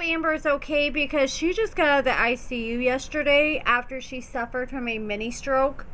Amber's okay because she just got out of the ICU yesterday after she suffered from a mini stroke.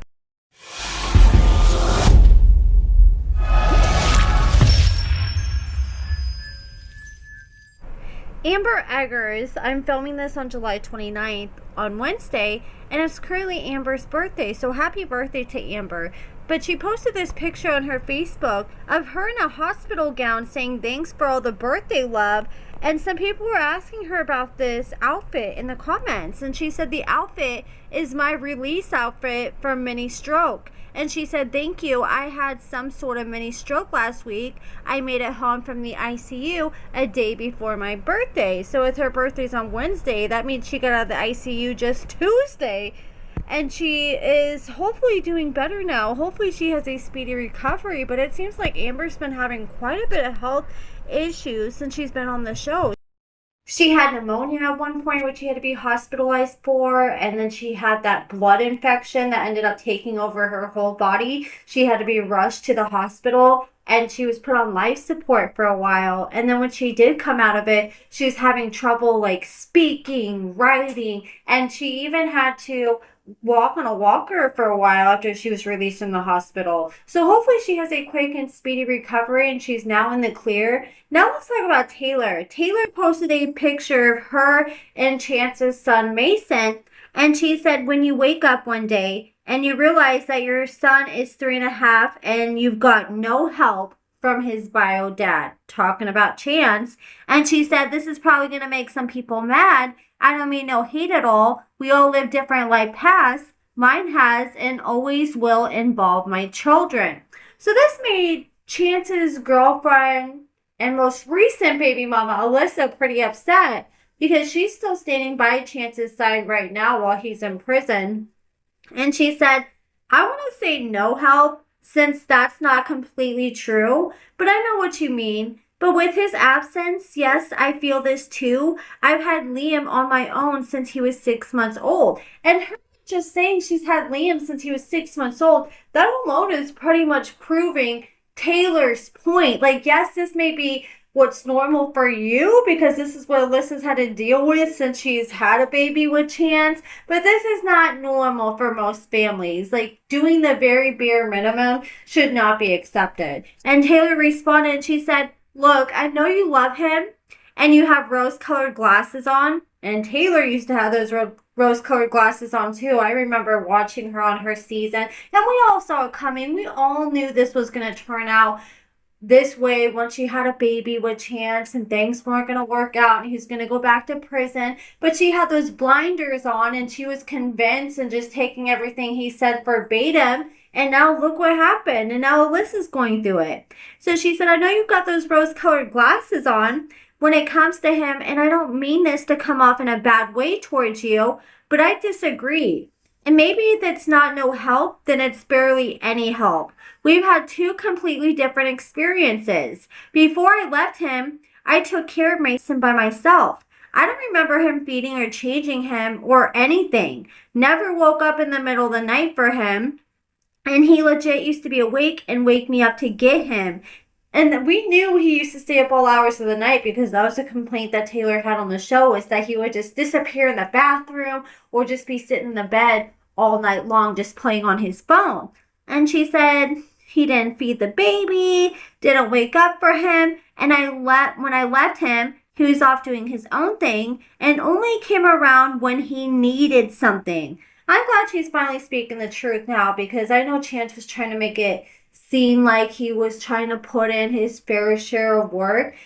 Amber Eggers, I'm filming this on July 29th on Wednesday, and it's currently Amber's birthday, so happy birthday to Amber. But she posted this picture on her Facebook of her in a hospital gown saying thanks for all the birthday love, and some people were asking her about this outfit in the comments, and she said the outfit is my release outfit from mini stroke. And she said, thank you, I had some sort of mini stroke last week. I made it home from the ICU a day before my birthday. So if her birthday's on Wednesday, that means she got out of the ICU just Tuesday. And she is hopefully doing better now. Hopefully she has a speedy recovery. But it seems like Amber's been having quite a bit of health issues since she's been on the show. She had pneumonia at one point, which she had to be hospitalized for, and then she had that blood infection that ended up taking over her whole body. She had to be rushed to the hospital, and she was put on life support for a while. And then when she did come out of it, she was having trouble like speaking, writing, and she even had to walk on a walker for a while after she was released from the hospital. So hopefully she has a quick and speedy recovery and she's now in the clear. Now let's talk about Tayler. Tayler posted a picture of her and Chance's son Mason, and she said, when you wake up one day and you realize that your son is 3.5 and you've got no help from his bio dad, talking about Chance, and she said, this is probably going to make some people mad. I don't mean no hate at all. We all live different life paths. Mine has and always will involve my children. So this made Chance's girlfriend and most recent baby mama, Alyssa, pretty upset because she's still standing by Chance's side right now while he's in prison. And she said, I want to say no help since that's not completely true, but I know what you mean. But with his absence, yes, I feel this too. I've had Liam on my own since he was 6 months old. And her just saying she's had Liam since he was 6 months old, that alone is pretty much proving Tayler's point. Like, yes, this may be what's normal for you because this is what Alyssa's had to deal with since she's had a baby with Chance. But this is not normal for most families. Like, doing the very bare minimum should not be accepted. And Tayler responded and she said, look, I know you love him and you have rose-colored glasses on. And Tayler used to have those rose-colored glasses on too. I remember watching her on her season. And we all saw it coming. We all knew this was going to turn out this way once she had a baby with Chance and things weren't going to work out and he's going to go back to prison. But she had those blinders on and she was convinced and just taking everything he said verbatim. And now look what happened. And now Alyssa's going through it. So she said, I know you've got those rose-colored glasses on when it comes to him. And I don't mean this to come off in a bad way towards you, but I disagree. And maybe if it's not no help, then it's barely any help. We've had two completely different experiences. Before I left him, I took care of Mason by myself. I don't remember him feeding or changing him or anything. Never woke up in the middle of the night for him. And he legit used to be awake and wake me up to get him. And we knew he used to stay up all hours of the night because that was a complaint that Tayler had on the show, is that he would just disappear in the bathroom or just be sitting in the bed all night long just playing on his phone. And she said he didn't feed the baby, didn't wake up for him. And when I left him, he was off doing his own thing and only came around when he needed something. I'm glad she's finally speaking the truth now because I know Chance was trying to make it seem like he was trying to put in his fair share of work.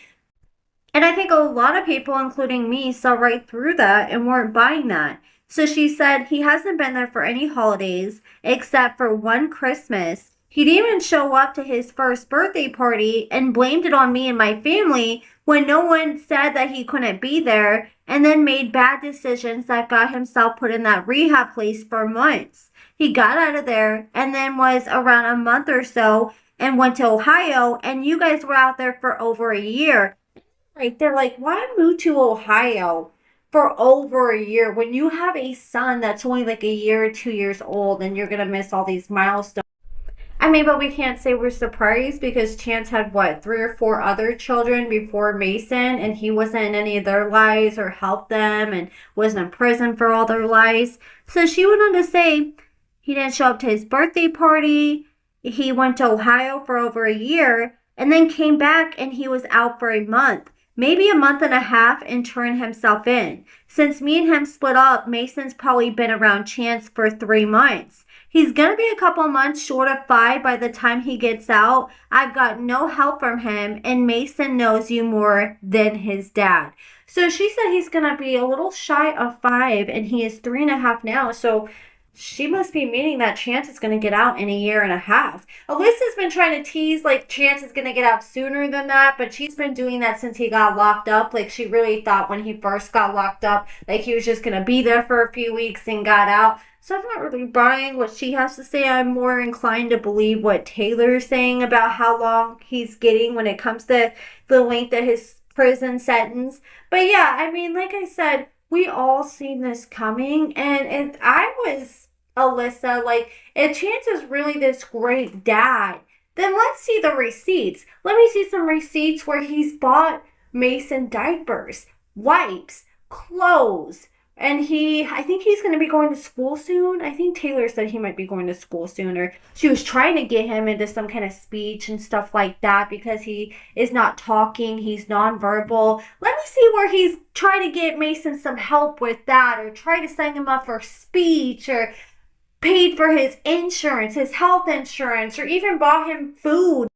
And I think a lot of people, including me, saw right through that and weren't buying that. So she said he hasn't been there for any holidays except for one Christmas. He didn't even show up to his first birthday party and blamed it on me and my family when no one said that he couldn't be there, and then made bad decisions that got himself put in that rehab place for months. He got out of there and then was around a month or so and went to Ohio, and you guys were out there for over a year. Right? They're like, why move to Ohio for over a year when you have a son that's only like a year or 2 years old and you're going to miss all these milestones? I mean, but we can't say we're surprised because Chance had, what, 3 or 4 other children before Mason, and he wasn't in any of their lives or helped them and wasn't in prison for all their lives. So she went on to say he didn't show up to his birthday party. He went to Ohio for over a year and then came back and he was out for a month. Maybe a month and a half, and turned himself in. Since me and him split up, Mason's probably been around Chance for 3 months. He's going to be a couple months short of 5 by the time he gets out. I've got no help from him, and Mason knows you more than his dad. So she said he's going to be a little shy of 5, and he is 3.5 now. So she must be meaning that Chance is going to get out in a year and a half. Alyssa's been trying to tease like Chance is going to get out sooner than that, but she's been doing that since he got locked up. Like, she really thought when he first got locked up, like he was just going to be there for a few weeks and got out. So I'm not really buying what she has to say. I'm more inclined to believe what Tayler's saying about how long he's getting when it comes to the length of his prison sentence. But yeah, I mean, like I said, we all seen this coming, and I was Alyssa, like, if Chance is really this great dad, then let's see the receipts. Let me see some receipts where he's bought Mason diapers, wipes, clothes, and I think he's going to be going to school soon. I think Tayler said he might be going to school sooner. She was trying to get him into some kind of speech and stuff like that because he is not talking. He's nonverbal. Let me see where he's trying to get Mason some help with that, or try to sign him up for speech, or paid for his insurance, his health insurance, or even bought him food.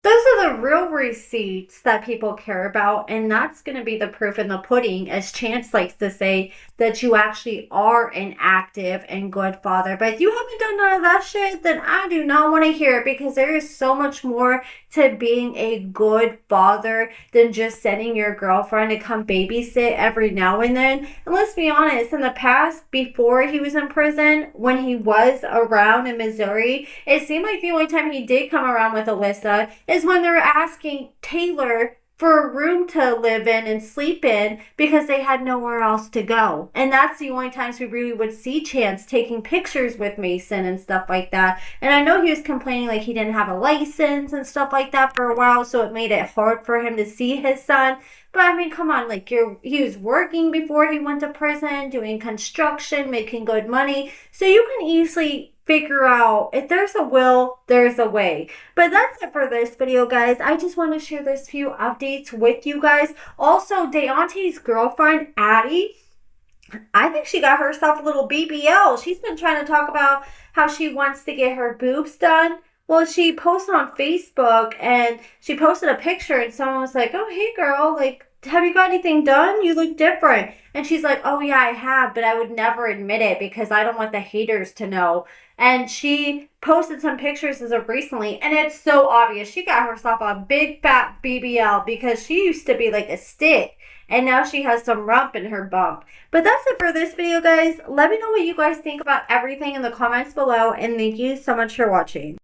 Those are the real receipts that people care about, and that's going to be the proof in the pudding, as Chance likes to say, that you actually are an active and good father. But if you haven't done none of that shit, then I do not want to hear it, because there is so much more to being a good father than just sending your girlfriend to come babysit every now and then. And let's be honest, in the past, before he was in prison, when he was around in Missouri, it seemed like the only time he did come around with Alyssa is when they were asking Tayler for a room to live in and sleep in because they had nowhere else to go. And that's the only times we really would see Chance taking pictures with Mason and stuff like that. And I know he was complaining like he didn't have a license and stuff like that for a while, so it made it hard for him to see his son. But I mean, come on, like, he was working before he went to prison, doing construction, making good money. So you can easily figure out, if there's a will, there's a way. But that's it for this video, guys. I just want to share this few updates with you guys. Also, Deonte's girlfriend, Addie, I think she got herself a little BBL. She's been trying to talk about how she wants to get her boobs done. Well, she posted on Facebook, and she posted a picture, and someone was like, oh, hey, girl, like, have you got anything done? You look different. And she's like, oh, yeah, I have, but I would never admit it because I don't want the haters to know. And she posted some pictures as of recently, and it's so obvious. She got herself a big fat BBL because she used to be like a stick, and now she has some rump in her bump. But that's it for this video, guys. Let me know what you guys think about everything in the comments below, and thank you so much for watching.